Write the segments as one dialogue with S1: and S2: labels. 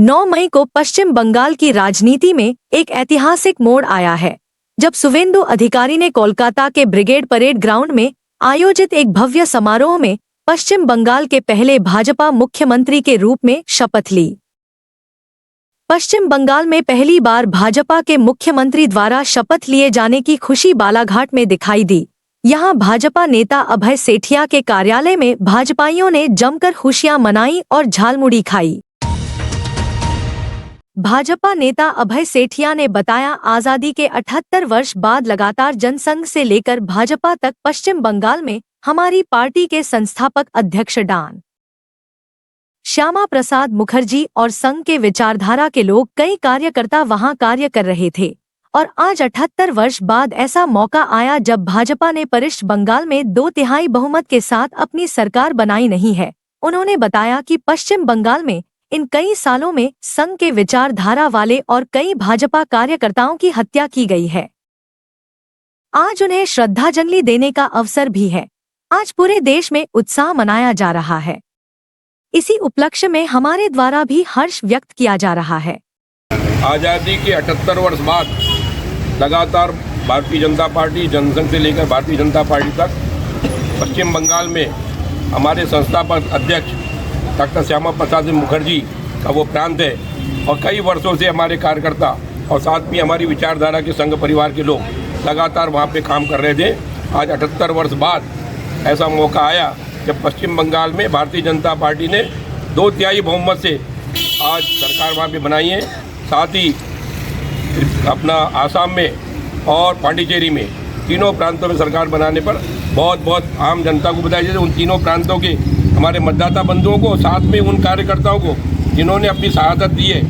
S1: 9 मई को पश्चिम बंगाल की राजनीति में एक ऐतिहासिक मोड़ आया है, जब शुवेंदु अधिकारी ने कोलकाता के ब्रिगेड परेड ग्राउंड में आयोजित एक भव्य समारोह में पश्चिम बंगाल के पहले भाजपा मुख्यमंत्री के रूप में शपथ ली। पश्चिम बंगाल में पहली बार भाजपा के मुख्यमंत्री द्वारा शपथ लिए जाने की खुशी बालाघाट में दिखाई दी। यहां भाजपा नेता अभय सेठिया के कार्यालय में भाजपाइयों ने जमकर खुशियां मनाई और झालमुड़ी खाई। भाजपा नेता अभय सेठिया ने बताया, आजादी के 78 वर्ष बाद लगातार जनसंघ से लेकर भाजपा तक पश्चिम बंगाल में हमारी पार्टी के संस्थापक अध्यक्ष डान श्यामा प्रसाद मुखर्जी और संघ के विचारधारा के लोग कई कार्यकर्ता वहां कार्य कर रहे थे और आज 78 वर्ष बाद ऐसा मौका आया जब भाजपा ने पश्चिम बंगाल में 2/3 बहुमत के साथ अपनी सरकार बनाई नहीं है। उन्होंने बताया कि पश्चिम बंगाल में इन कई सालों में संघ के विचारधारा वाले और कई भाजपा कार्यकर्ताओं की हत्या की गई है। आज उन्हें श्रद्धांजलि देने का अवसर भी है। आज पूरे देश में उत्साह मनाया जा रहा है। इसी उपलक्ष्य में हमारे द्वारा भी हर्ष व्यक्त किया जा रहा है।
S2: आज़ादी के 78 वर्ष बाद लगातार भारतीय जनता पार्टी, जनसंघ से लेकर भारतीय जनता पार्टी तक पश्चिम बंगाल में हमारे संस्थापक अध्यक्ष डॉक्टर श्यामा प्रसाद मुखर्जी का वो प्रांत है और कई वर्षों से हमारे कार्यकर्ता और साथ में हमारी विचारधारा के संघ परिवार के लोग लगातार वहाँ पे काम कर रहे थे। आज 78 वर्ष बाद ऐसा मौका आया जब पश्चिम बंगाल में भारतीय जनता पार्टी ने 2/3 बहुमत से आज सरकार वहाँ पे बनाई है। साथ ही अपना आसाम में और पांडिचेरी में तीनों प्रांतों में सरकार बनाने पर बहुत बहुत आम जनता को बधाई। जैसे उन तीनों प्रांतों के हमारे मतदाता बंधुओं को, साथ में उन कार्यकर्ताओं को जिन्होंने अपनी शहादत दी है।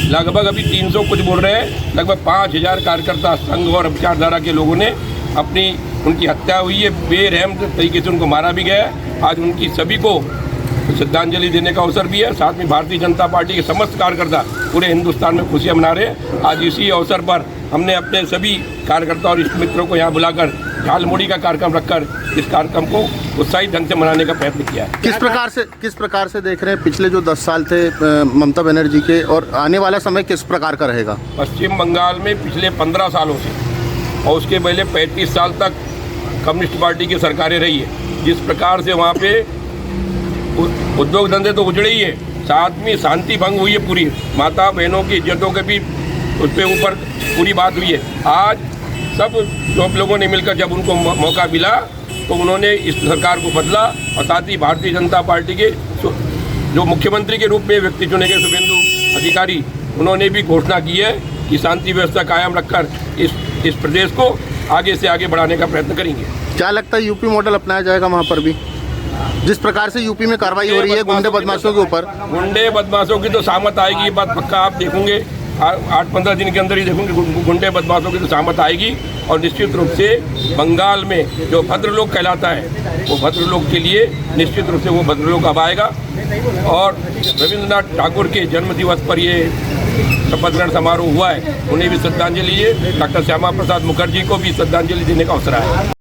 S2: लगभग अभी 300 कुछ बोल रहे हैं, लगभग 5000 कार्यकर्ता संघ और विचारधारा के लोगों ने उनकी हत्या हुई है। बेरहम तरीके से उनको मारा भी गया है। आज उनकी सभी को श्रद्धांजलि देने का अवसर भी है। साथ में भारतीय जनता पार्टी के समस्त कार्यकर्ता पूरे हिंदुस्तान में खुशियां मना रहे हैं। आज इसी अवसर पर हमने अपने सभी कार्यकर्ता और इष्ट मित्रों को यहाँ बुलाकर झालमुड़ी का कार्यक्रम रखकर इस कार्यक्रम को उत्साहित ढंग से मनाने का प्रयत्न किया है।
S3: किस प्रकार से देख रहे हैं पिछले जो 10 साल थे ममता बनर्जी के, और आने वाला समय किस प्रकार का रहेगा?
S2: पश्चिम बंगाल में पिछले 15 सालों से और उसके पहले 35 साल तक कम्युनिस्ट पार्टी की सरकारें रही है। जिस प्रकार से वहाँ पे उद्योग धंधे तो उजड़े ही है, साथ में शांति भंग हुई है पूरी, माता बहनों की इज्जतों के भी उस पर ऊपर पूरी बात हुई है। आज सब लोगों ने मिलकर जब उनको मौका मिला तो उन्होंने इस सरकार को बदला और साथ ही भारतीय जनता पार्टी के जो मुख्यमंत्री के रूप में व्यक्ति चुने गए शुवेंदु अधिकारी, उन्होंने भी घोषणा की है कि शांति व्यवस्था कायम रखकर इस प्रदेश को आगे से आगे बढ़ाने का प्रयत्न करेंगे।
S3: क्या लगता है यूपी मॉडल अपनाया जाएगा वहाँ पर भी? जिस प्रकार से यूपी में कार्रवाई हो रही है गुंडे बदमाशों के ऊपर,
S2: गुंडे बदमाशों की तो सामत आएगी, ये बात पक्का आप देखोगे। 8-15 दिन के अंदर ही देखोगे गुंडे बदमाशों की तो सामत आएगी। और निश्चित रूप से बंगाल में जो भद्रलोक कहलाता है वो भद्रलोक के लिए निश्चित रूप से वो भद्रलोक अब आएगा। और रविंद्रनाथ ठाकुर के जन्म दिवस पर ये शपथ ग्रहण समारोह हुआ है, उन्हें भी श्रद्धांजलि है। डॉक्टर श्यामा प्रसाद मुखर्जी को भी श्रद्धांजलि देने का अवसर है।